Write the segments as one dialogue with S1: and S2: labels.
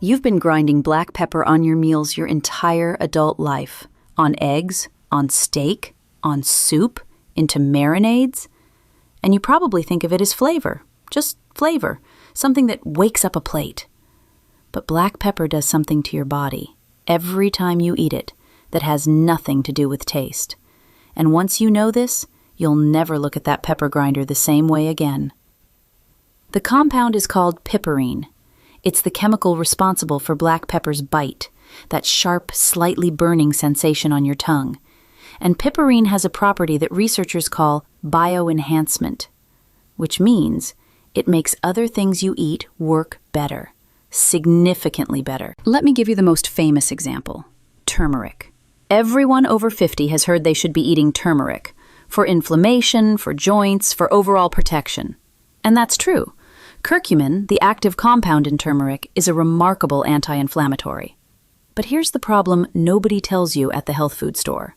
S1: You've been grinding black pepper on your meals your entire adult life. On eggs, on steak, on soup, into marinades. And you probably think of it as flavor. Just flavor. Something that wakes up a plate. But black pepper does something to your body every time you eat it that has nothing to do with taste. And once you know this, you'll never look at that pepper grinder the same way again. The compound is called piperine. It's the chemical responsible for black pepper's bite, that sharp, slightly burning sensation on your tongue. And piperine has a property that researchers call bioenhancement, which means it makes other things you eat work better, significantly better. Let me give you the most famous example, turmeric. Everyone over 50 has heard they should be eating turmeric for inflammation, for joints, for overall protection. And that's true. Curcumin, the active compound in turmeric, is a remarkable anti-inflammatory. But here's the problem nobody tells you at the health food store.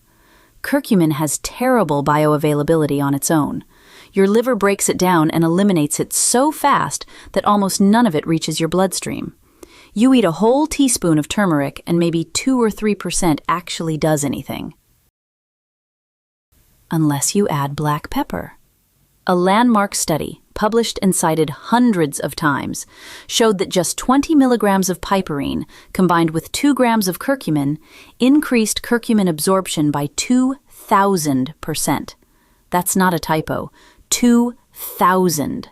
S1: Curcumin has terrible bioavailability on its own. Your liver breaks it down and eliminates it so fast that almost none of it reaches your bloodstream. You eat a whole teaspoon of turmeric and maybe 2 or 3% actually does anything. Unless you add black pepper. A landmark study, published and cited hundreds of times, showed that just 20 milligrams of piperine combined with 2 grams of curcumin increased curcumin absorption by 2,000%. That's not a typo. 2,000.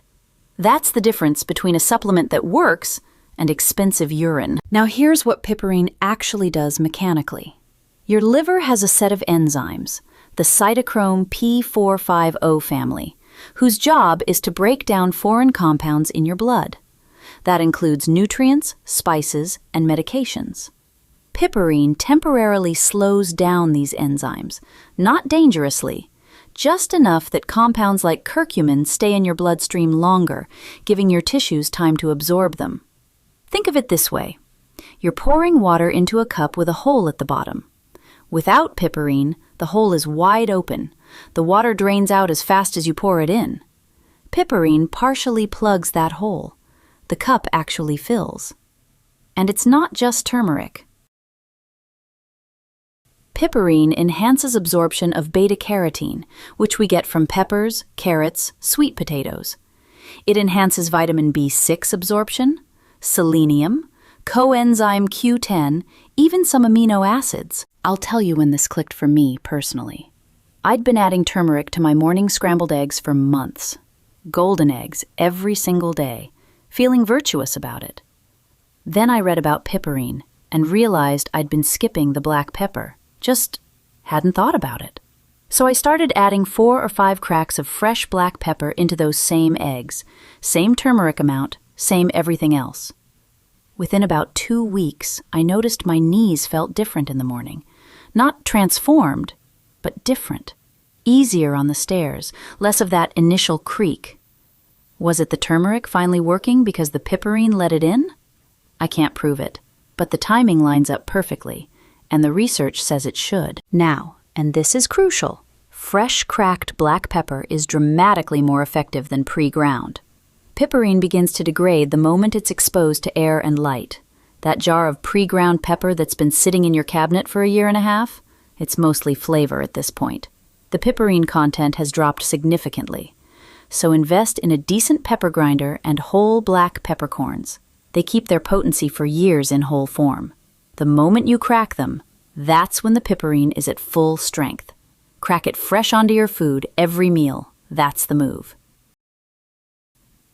S1: That's the difference between a supplement that works and expensive urine. Now here's what piperine actually does mechanically. Your liver has a set of enzymes, the cytochrome P450 family, whose job is to break down foreign compounds in your blood. That includes nutrients, spices, and medications. Piperine temporarily slows down these enzymes, not dangerously, just enough that compounds like curcumin stay in your bloodstream longer, giving your tissues time to absorb them. Think of it this way. You're pouring water into a cup with a hole at the bottom. Without piperine, the hole is wide open. The water drains out as fast as you pour it in. Piperine partially plugs that hole. The cup actually fills. And it's not just turmeric. Piperine enhances absorption of beta-carotene, which we get from peppers, carrots, sweet potatoes. It enhances vitamin B6 absorption, selenium, coenzyme Q10, even some amino acids. I'll tell you when this clicked for me personally. I'd been adding turmeric to my morning scrambled eggs for months. Golden eggs every single day, feeling virtuous about it. Then I read about piperine and realized I'd been skipping the black pepper. Just hadn't thought about it. So I started adding 4 or 5 cracks of fresh black pepper into those same eggs, same turmeric amount, same everything else. Within about 2 weeks, I noticed my knees felt different in the morning. Not transformed, but different. Easier on the stairs, less of that initial creak. Was it the turmeric finally working because the piperine let it in? I can't prove it, but the timing lines up perfectly, and the research says it should. Now, and this is crucial, fresh cracked black pepper is dramatically more effective than pre-ground. Piperine begins to degrade the moment it's exposed to air and light. That jar of pre-ground pepper that's been sitting in your cabinet for a year and a half, it's mostly flavor at this point. The piperine content has dropped significantly. So invest in a decent pepper grinder and whole black peppercorns. They keep their potency for years in whole form. The moment you crack them, that's when the piperine is at full strength. Crack it fresh onto your food every meal. That's the move.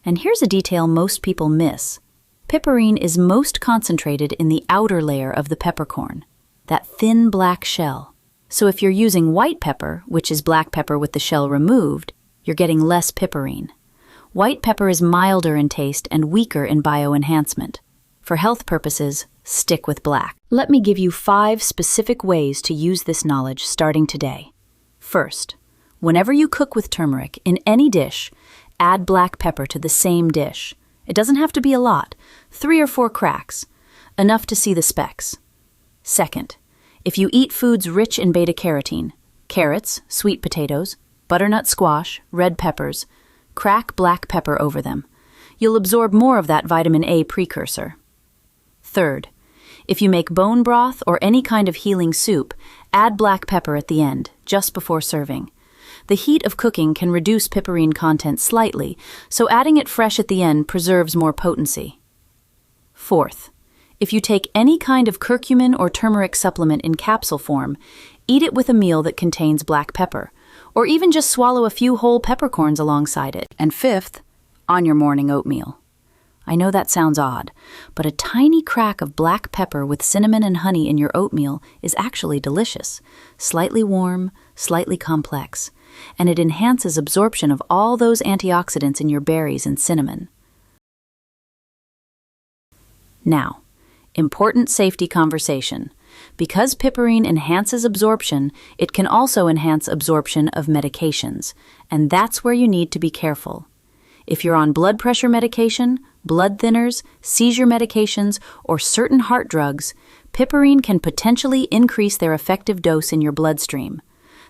S1: And here's a detail most people miss. Piperine is most concentrated in the outer layer of the peppercorn, that thin black shell. So if you're using white pepper, which is black pepper with the shell removed, you're getting less piperine. White pepper is milder in taste and weaker in bioenhancement. For health purposes, stick with black. Let me give you 5 specific ways to use this knowledge starting today. First, whenever you cook with turmeric in any dish, add black pepper to the same dish. It doesn't have to be a lot, 3 or 4 cracks, enough to see the specks. Second, if you eat foods rich in beta-carotene, carrots, sweet potatoes, butternut squash, red peppers, crack black pepper over them. You'll absorb more of that vitamin A precursor. Third, if you make bone broth or any kind of healing soup, add black pepper at the end, just before serving. The heat of cooking can reduce piperine content slightly, so adding it fresh at the end preserves more potency. Fourth, if you take any kind of curcumin or turmeric supplement in capsule form, eat it with a meal that contains black pepper, or even just swallow a few whole peppercorns alongside it. And fifth, on your morning oatmeal. I know that sounds odd, but a tiny crack of black pepper with cinnamon and honey in your oatmeal is actually delicious, slightly warm, slightly complex, and it enhances absorption of all those antioxidants in your berries and cinnamon. Now, important safety conversation. Because piperine enhances absorption, it can also enhance absorption of medications, and that's where you need to be careful. If you're on blood pressure medication, blood thinners, seizure medications, or certain heart drugs, piperine can potentially increase their effective dose in your bloodstream.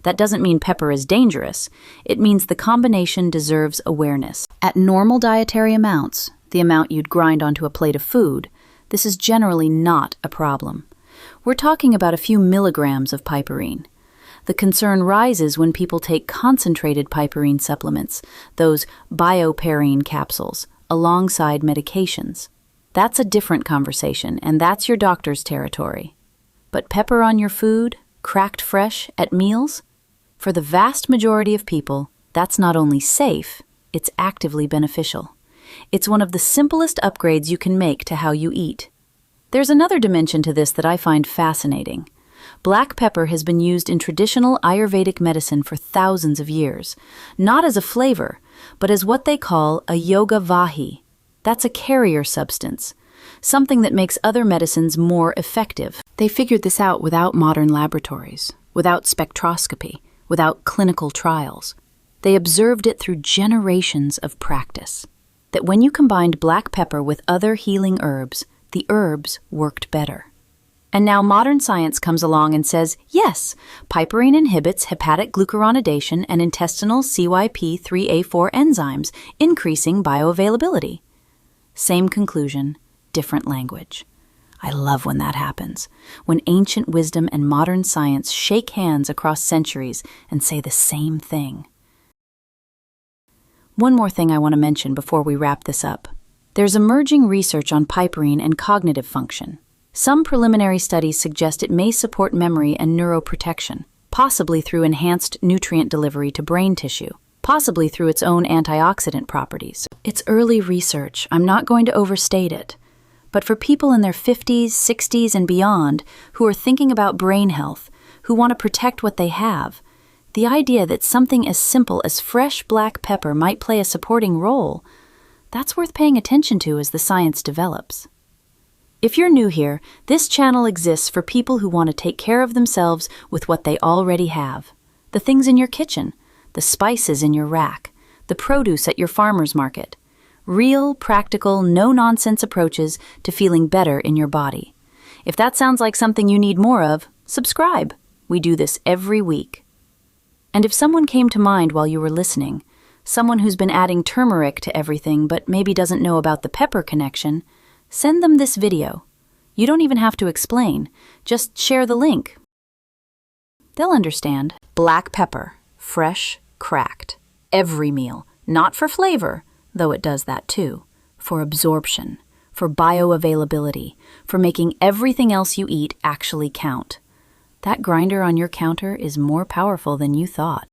S1: That doesn't mean pepper is dangerous. It means the combination deserves awareness. At normal dietary amounts, the amount you'd grind onto a plate of food, this is generally not a problem. We're talking about a few milligrams of piperine. The concern rises when people take concentrated piperine supplements, those bioperine capsules, alongside medications. That's a different conversation, and that's your doctor's territory. But pepper on your food, cracked fresh, at meals? For the vast majority of people, that's not only safe, it's actively beneficial. It's one of the simplest upgrades you can make to how you eat. There's another dimension to this that I find fascinating. Black pepper has been used in traditional Ayurvedic medicine for thousands of years, not as a flavor, but as what they call a yoga vahi. That's a carrier substance, something that makes other medicines more effective. They figured this out without modern laboratories, without spectroscopy, without clinical trials. They observed it through generations of practice. That when you combined black pepper with other healing herbs, the herbs worked better. And now modern science comes along and says, yes, piperine inhibits hepatic glucuronidation and intestinal CYP3A4 enzymes, increasing bioavailability. Same conclusion, different language. I love when that happens, when ancient wisdom and modern science shake hands across centuries and say the same thing. One more thing I want to mention before we wrap this up. There's emerging research on piperine and cognitive function. Some preliminary studies suggest it may support memory and neuroprotection, possibly through enhanced nutrient delivery to brain tissue, possibly through its own antioxidant properties. It's early research, I'm not going to overstate it. But for people in their 50s, 60s, and beyond who are thinking about brain health, who want to protect what they have, the idea that something as simple as fresh black pepper might play a supporting role, that's worth paying attention to as the science develops. If you're new here, this channel exists for people who want to take care of themselves with what they already have. The things in your kitchen, the spices in your rack, the produce at your farmer's market. Real, practical, no-nonsense approaches to feeling better in your body. If that sounds like something you need more of, subscribe. We do this every week. And if someone came to mind while you were listening, someone who's been adding turmeric to everything but maybe doesn't know about the pepper connection, send them this video. You don't even have to explain, just share the link. They'll understand. Black pepper, fresh, cracked. Every meal, not for flavor, though it does that too, for absorption, for bioavailability, for making everything else you eat actually count. That grinder on your counter is more powerful than you thought.